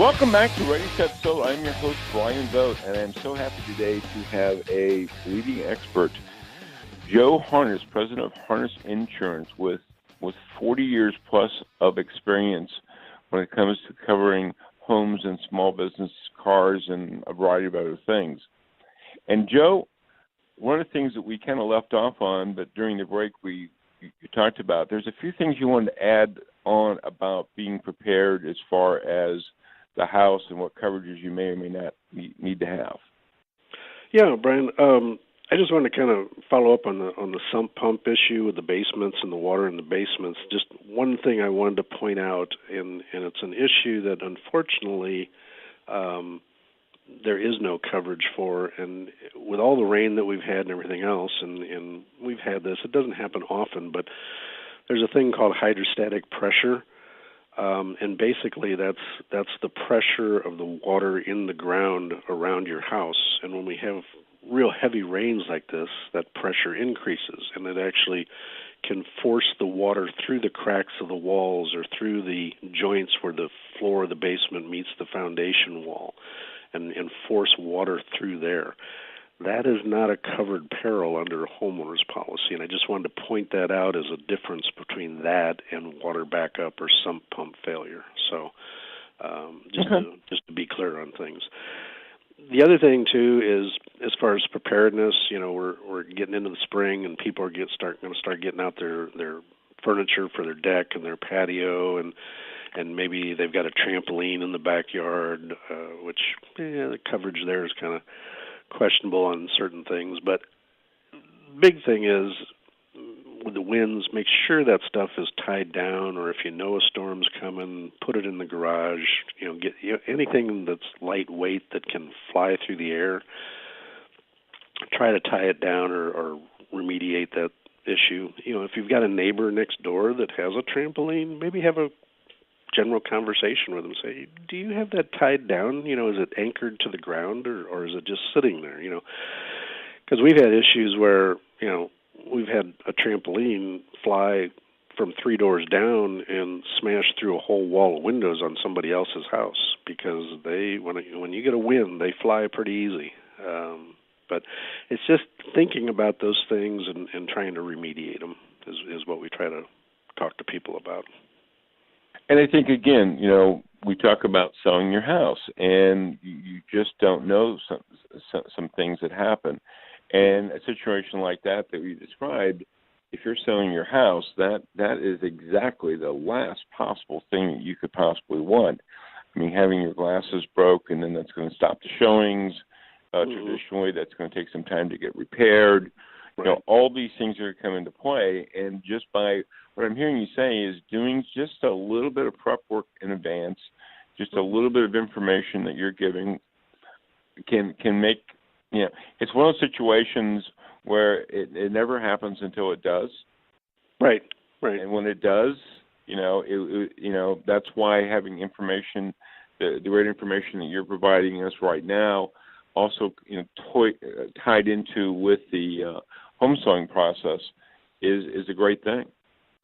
Welcome back to Ready, Set, Sold. I'm your host, Bryan Vogt, and I'm so happy today to have a leading expert, Joe Harnist, president of Harnist Insurance, with 40 years plus of experience when it comes to covering homes and small business, cars, and a variety of other things. And Joe, one of the things that we kind of left off on, but during the break you talked about, there's a few things you wanted to add on about being prepared as far as the house and what coverages you may or may not need to have. Yeah, Brian. I just wanted to kind of follow up on the sump pump issue with the basements and the water in the basements. Just one thing I wanted to point out, and it's an issue that unfortunately there is no coverage for. And with all the rain that we've had and everything else, and we've had this, it doesn't happen often, but there's a thing called hydrostatic pressure. And basically that's the pressure of the water in the ground around your house. And when we have real heavy rains like this, that pressure increases, and it actually can force the water through the cracks of the walls or through the joints where the floor of the basement meets the foundation wall, and force water through there. That is not a covered peril under a homeowner's policy, and I just wanted to point that out as a difference between that and water backup or sump pump failure. So just to be clear on things. The other thing, too, is as far as preparedness, we're getting into the spring, and people are going to start getting out their furniture for their deck and their patio, and maybe they've got a trampoline in the backyard, which the coverage there is kind of questionable on certain things. But big thing is with the winds, make sure that stuff is tied down, or if you know a storm's coming, put it in the garage. Get anything that's lightweight that can fly through the air, try to tie it down or remediate that issue. If you've got a neighbor next door that has a trampoline, maybe have a general conversation with them. Say, do you have that tied down? Is it anchored to the ground, or is it just sitting there? Because we've had issues where, we've had a trampoline fly from 3 doors down and smash through a whole wall of windows on somebody else's house, because when you get a wind, they fly pretty easy. But it's just thinking about those things and trying to remediate them is what we try to talk to people about. And I think, again, we talk about selling your house, and you just don't know some things that happen. And a situation like that we described, if you're selling your house, that is exactly the last possible thing that you could possibly want. I mean, having your glasses broke, and then that's going to stop the showings. Traditionally, that's going to take some time to get repaired. Right. All these things are come into play, and just by what I'm hearing you say is doing just a little bit of prep work in advance, just a little bit of information that you're giving can make, it's one of those situations where it never happens until it does. Right. And when it does, that's why having information, the right information that you're providing us right now, also tied into with the home selling process is a great thing.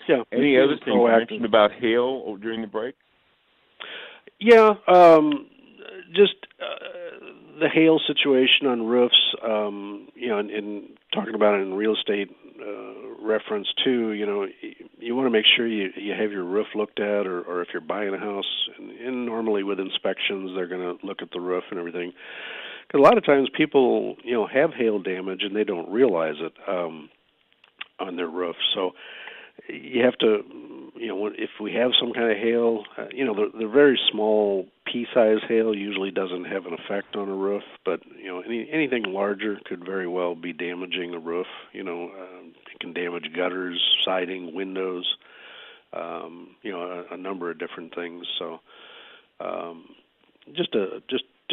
Yeah. Any other things you mentioned about hail during the break? Yeah, just the hail situation on roofs, and talking about it in real estate reference too, you want to make sure you have your roof looked at, or if you're buying a house, and normally with inspections they're going to look at the roof and everything. Because a lot of times people, have hail damage and they don't realize it on their roof. So you have to, if we have some kind of hail, the very small pea-sized hail usually doesn't have an effect on a roof, but anything larger could very well be damaging a roof. It can damage gutters, siding, windows, a number of different things. So just to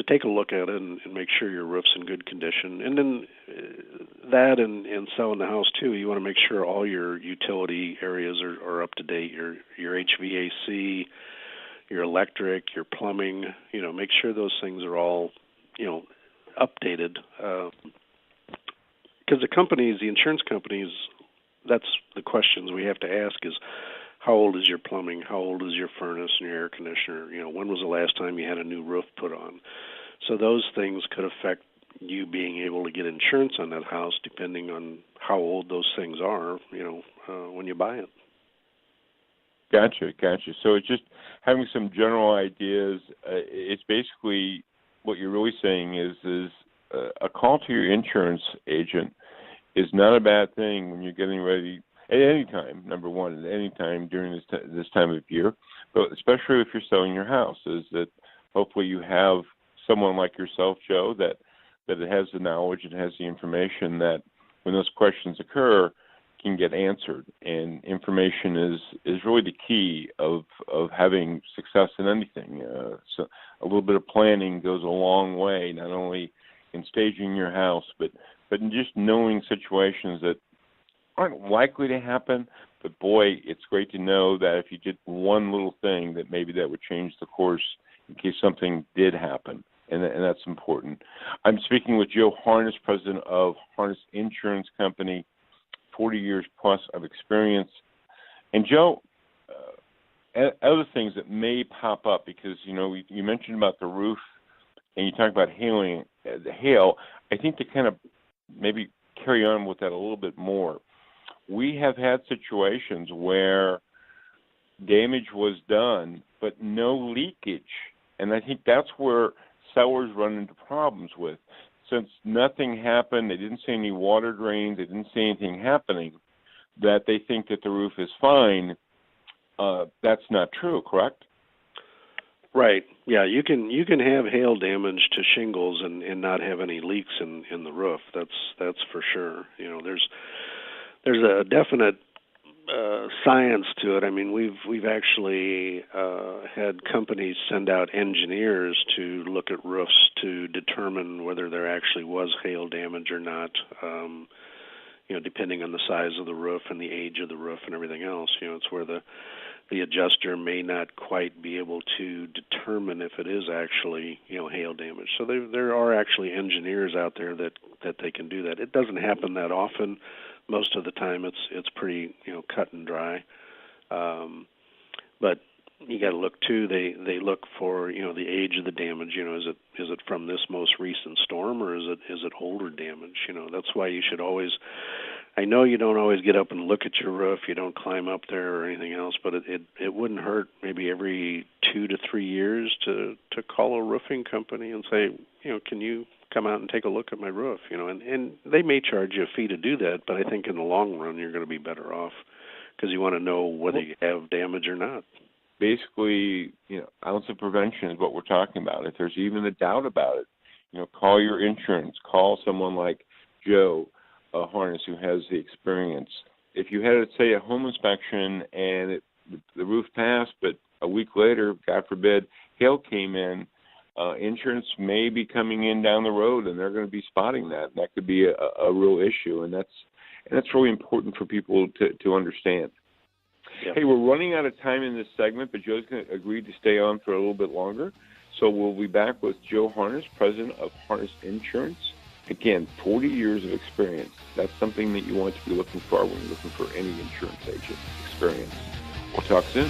take a look at it and make sure your roof's in good condition. And then that and selling the house too, you want to make sure all your utility areas are up to date, your HVAC, your electric, your plumbing, make sure those things are all, updated. Because the insurance companies, that's the questions we have to ask is, How old is your plumbing? How old is your furnace and your air conditioner? When was the last time you had a new roof put on? So those things could affect you being able to get insurance on that house, depending on how old those things are, when you buy it. Gotcha. So it's just having some general ideas. It's basically what you're really saying is a call to your insurance agent is not a bad thing when you're getting ready at any time. Number one, at any time during this time of year, but especially if you're selling your house, is that hopefully you have someone like yourself, Joe, that has the knowledge and has the information that when those questions occur can get answered. And information is really the key of having success in anything. So a little bit of planning goes a long way, not only in staging your house, but in just knowing situations that aren't likely to happen. But boy, it's great to know that if you did one little thing, that maybe that would change the course in case something did happen. And that's important. I'm speaking with Joe Harnist, president of Harnist Insurance Company, 40 years plus of experience. And Joe, other things that may pop up, because you mentioned about the roof, and you talk about the hail. I think to kind of maybe carry on with that a little bit more. We have had situations where damage was done, but no leakage, and I think that's where sellers run into problems with. Since nothing happened, they didn't see any water drains, they didn't see anything happening, that they think that the roof is fine. That's not true, correct? Right. Yeah, you can have hail damage to shingles and not have any leaks in the roof. That's for sure. There's a definite science to it. I mean, we've actually had companies send out engineers to look at roofs to determine whether there actually was hail damage or not. Depending on the size of the roof and the age of the roof and everything else. It's where the adjuster may not quite be able to determine if it is actually hail damage. So there are actually engineers out there that they can do that. It doesn't happen that often. Most of the time it's pretty cut and dry. But you got to look too. They look for the age of the damage. Is it from this most recent storm, or is it older damage? That's why you should always. I know you don't always get up and look at your roof. You don't climb up there or anything else, but it wouldn't hurt maybe every 2 to 3 years to call a roofing company and say, can you come out and take a look at my roof? And they may charge you a fee to do that, but I think in the long run you're going to be better off because you want to know whether you have damage or not. Basically, ounce of prevention is what we're talking about. If there's even a doubt about it, call your insurance. Call someone like Joe Harnist, who has the experience. If you had, say, a home inspection and the roof passed, but a week later, God forbid, hail came in, insurance may be coming in down the road, and they're going to be spotting that. And that could be a real issue, and that's really important for people to understand. Yep. Hey, we're running out of time in this segment, but Joe's going to agree to stay on for a little bit longer. So we'll be back with Joe Harnist, president of Harnist Insurance. Again, 40 years of experience. That's something that you want to be looking for when you're looking for any insurance agent experience. We'll talk soon.